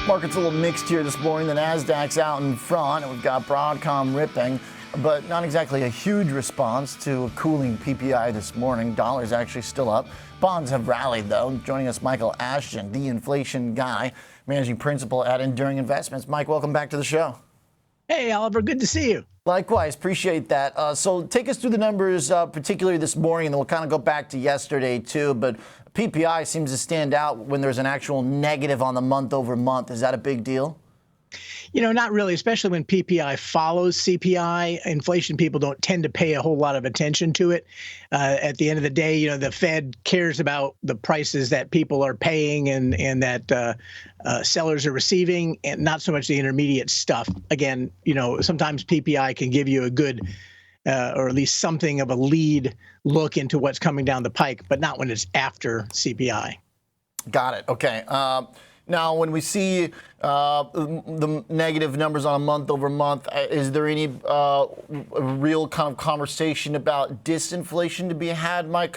Market's a little mixed here this morning. The Nasdaq's out in front, and we've got Broadcom ripping, but not exactly a huge response to a cooling PPI this morning. Dollar's actually still up. Bonds have rallied, though. Joining us, Michael Ashton, the inflation guy, managing principal at Enduring Investments. Mike, welcome back to the show. Hey, Oliver, good to see you. Likewise, appreciate that. So take us through the numbers, particularly this morning, and then we'll kind of go back to yesterday, too. But PPI seems to stand out when there's an actual negative on the month over month. Is that a big deal? You know, not really, especially when PPI follows CPI. Inflation people don't tend to pay a whole lot of attention to it. At the end of the day, you know, the Fed cares about the prices that people are paying and that sellers are receiving, and not so much the intermediate stuff. Again, you know, sometimes PPI can give you a good or at least something of a lead look into what's coming down the pike, but not when it's after CPI. Got it. Okay. Now, when we see the negative numbers on a month over month, is there any real kind of conversation about disinflation to be had, Mike?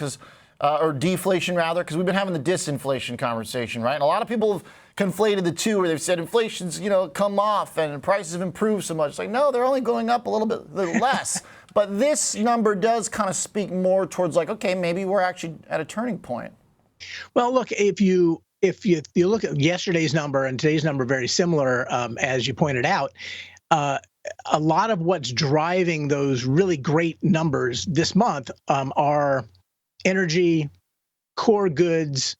Or deflation, rather? Because we've been having the disinflation conversation, right? And a lot of people have conflated the two, where they've said inflation's, you know, come off and prices have improved so much. It's like, no, they're only going up a little less. But this number does kind of speak more towards like, okay, maybe we're actually at a turning point. Well, look, if you look at yesterday's number and today's number, very similar, as you pointed out, a lot of what's driving those really great numbers this month are energy, core goods,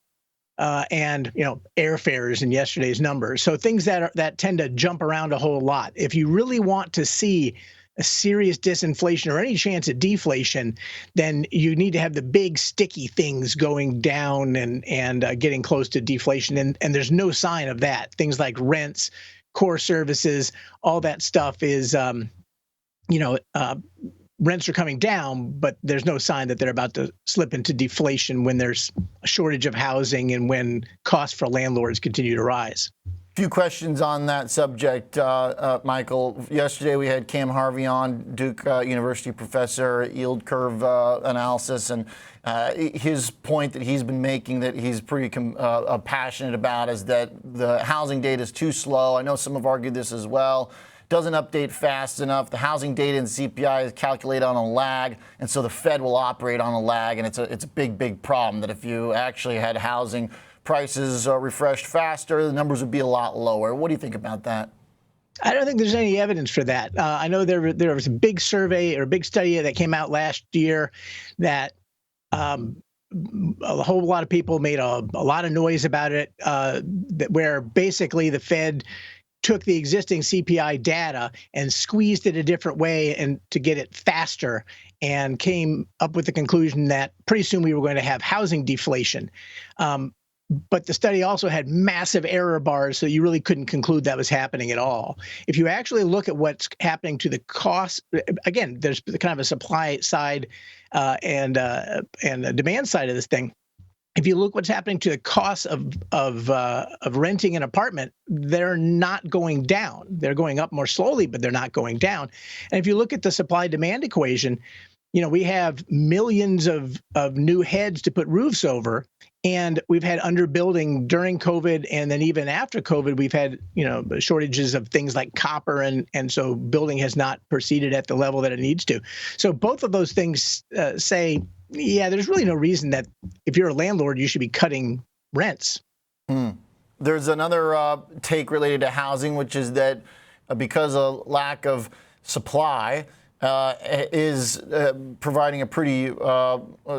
and, you know, airfares in yesterday's numbers. So things that tend to jump around a whole lot. If you really want to see a serious disinflation or any chance at deflation, then you need to have the big sticky things going down and getting close to deflation. And there's no sign of that. Things like rents, core services, all that stuff is, rents are coming down, but there's no sign that they're about to slip into deflation when there's a shortage of housing and when costs for landlords continue to rise. Few questions on that subject, Michael. Yesterday we had Cam Harvey on, Duke University professor, yield curve analysis, and his point that he's been making that he's pretty passionate about is that the housing data is too slow. I know some have argued this as well. Doesn't update fast enough. The housing data and CPI is calculated on a lag, and so the Fed will operate on a lag, and it's a big problem that if you actually had housing prices refreshed faster, the numbers would be a lot lower. What do you think about that? I don't think there's any evidence for that. I know there was a big survey or a big study that came out last year that a whole lot of people made a lot of noise about it, where basically the Fed took the existing CPI data and squeezed it a different way and to get it faster, and came up with the conclusion that pretty soon we were going to have housing deflation. But the study also had massive error bars, so you really couldn't conclude that was happening at all. If you actually look at what's happening to the cost, again, there's kind of a supply side and a demand side of this thing. If you look what's happening to the cost of renting an apartment, they're not going down. They're going up more slowly, but they're not going down. And if you look at the supply-demand equation, you know, we have millions of new heads to put roofs over, and we've had underbuilding during COVID, and then even after COVID, we've had, you know, shortages of things like copper, and so building has not proceeded at the level that it needs to. So both of those things say, yeah, there's really no reason that if you're a landlord, you should be cutting rents. There's another take related to housing, which is that because of lack of supply, is providing a pretty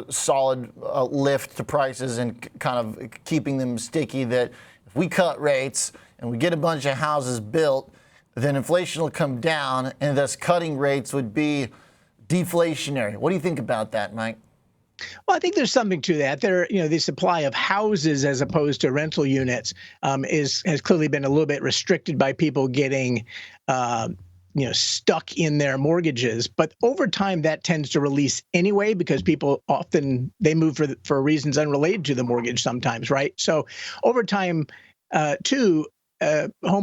solid lift to prices and kind of keeping them sticky, that if we cut rates and we get a bunch of houses built, then inflation will come down, and thus cutting rates would be deflationary. What do you think about that, Mike? Well, I think there's something to that. The supply of houses as opposed to rental units has clearly been a little bit restricted by people getting stuck in their mortgages. But over time, that tends to release anyway, because people often, they move for reasons unrelated to the mortgage sometimes, right? So over time, home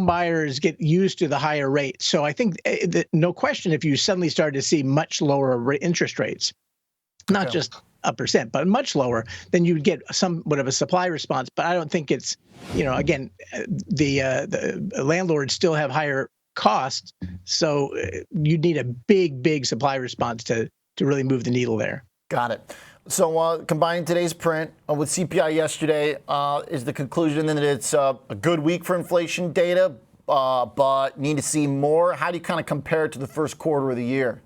buyers get used to the higher rates. So I think that no question, if you suddenly start to see much lower interest rates, not just a percent, but much lower, then you would get somewhat of a supply response. But I don't think it's, again, the landlords still have higher costs, so you need a big supply response to really move the needle there. Got it. So combining today's print with CPI yesterday, is the conclusion that it's a good week for inflation data, but need to see more? How do you kind of compare it to the first quarter of the year?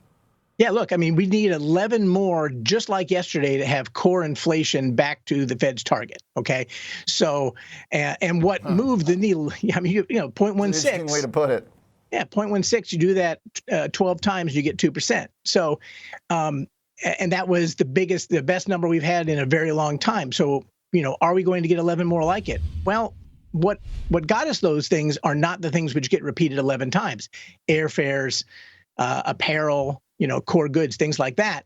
Yeah, look, I mean, we need 11 more, just like yesterday, to have core inflation back to the Fed's target. Okay, so and what moved the needle? I mean, 0.16. Interesting way to put it. Yeah, 0.16. You do that 12 times, you get 2%. So, and that was the best number we've had in a very long time. So, are we going to get 11 more like it? Well, what got us those things are not the things which get repeated 11 times. Airfares, apparel, core goods, things like that.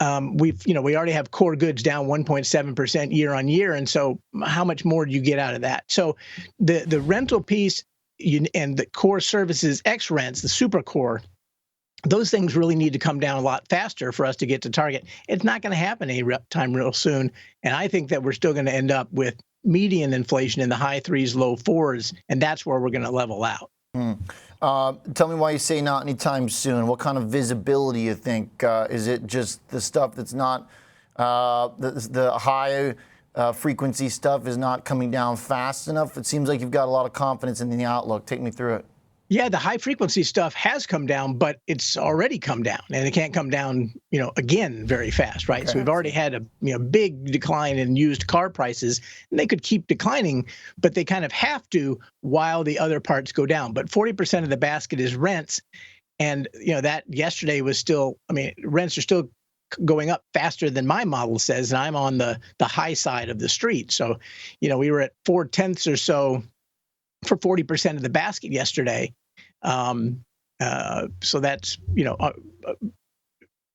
We already have core goods down 1.7% year on year. And so how much more do you get out of that? So the rental piece and the core services X rents, the super core, those things really need to come down a lot faster for us to get to target. It's not going to happen anytime real soon. And I think that we're still going to end up with median inflation in the high 3s, low 4s, and that's where we're going to level out. Tell me why you say not anytime soon. What kind of visibility you think? Is it just the stuff that's not, the high frequency stuff is not coming down fast enough? It seems like you've got a lot of confidence in the outlook. Take me through it. Yeah, the high frequency stuff has come down, but it's already come down, and it can't come down, again very fast, right? Okay. So we've already had a big decline in used car prices, and they could keep declining, but they kind of have to while the other parts go down. But 40% of the basket is rents, and that yesterday was still, rents are still going up faster than my model says, and I'm on the high side of the street. So, we were at 0.4 or so for 40% of the basket yesterday. So that's,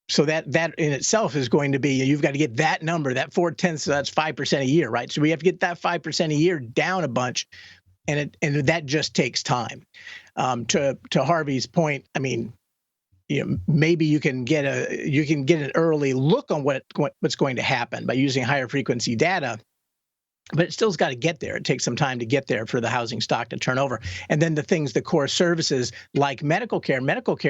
so that in itself is going to be, you've got to get that number, that 0.4, so that's 5% a year, right? So we have to get that 5% a year down a bunch, and that just takes time. To Harvey's point, maybe you can get an early look on what's going to happen by using higher frequency data. But it still's got to get there. It takes some time to get there for the housing stock to turn over. And then the core services like medical care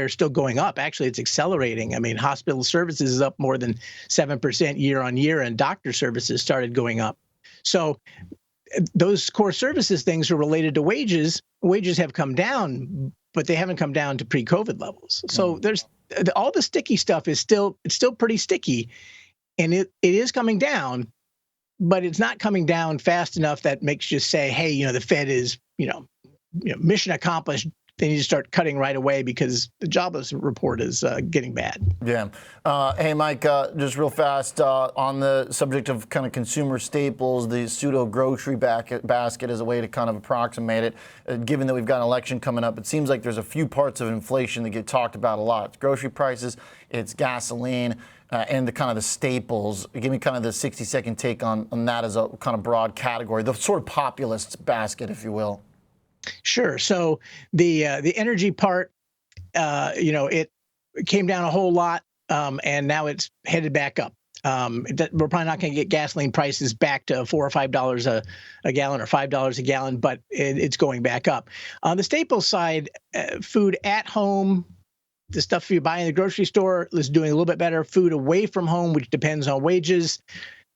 is still going up. Actually, it's accelerating. Hospital services is up more than 7% year on year, and doctor services started going up. So those core services things are related to wages. Wages have come down, but they haven't come down to pre-COVID levels. So there's all the sticky stuff it's still pretty sticky, and it is coming down. But it's not coming down fast enough that makes you say, hey, the Fed is, mission accomplished. They need to start cutting right away because the jobless report is getting bad. Yeah. Hey, Mike, just real fast on the subject of kind of consumer staples, the pseudo grocery basket as a way to kind of approximate it. Given that we've got an election coming up, it seems like there's a few parts of inflation that get talked about a lot. It's grocery prices, it's gasoline. And the kind of the staples. Give me kind of the 60-second take on that as a kind of broad category, the sort of populist basket, if you will. Sure. So the energy part, it came down a whole lot, and now it's headed back up. We're probably not going to get gasoline prices back to $4 or $5 a gallon or $5 a gallon, but it's going back up. On the staples side, food at home, the stuff you buy in the grocery store is doing a little bit better. Food away from home, which depends on wages,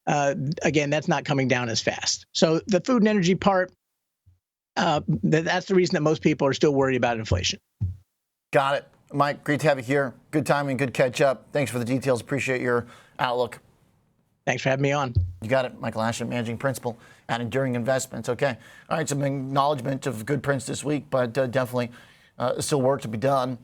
again, that's not coming down as fast. So the food and energy part, that's the reason that most people are still worried about inflation. Got it. Mike, great to have you here. Good timing, good catch up. Thanks for the details. Appreciate your outlook. Thanks for having me on. You got it. Michael Ashton, Managing Principal at Enduring Investments. Okay. All right, some acknowledgement of good prints this week, but definitely still work to be done.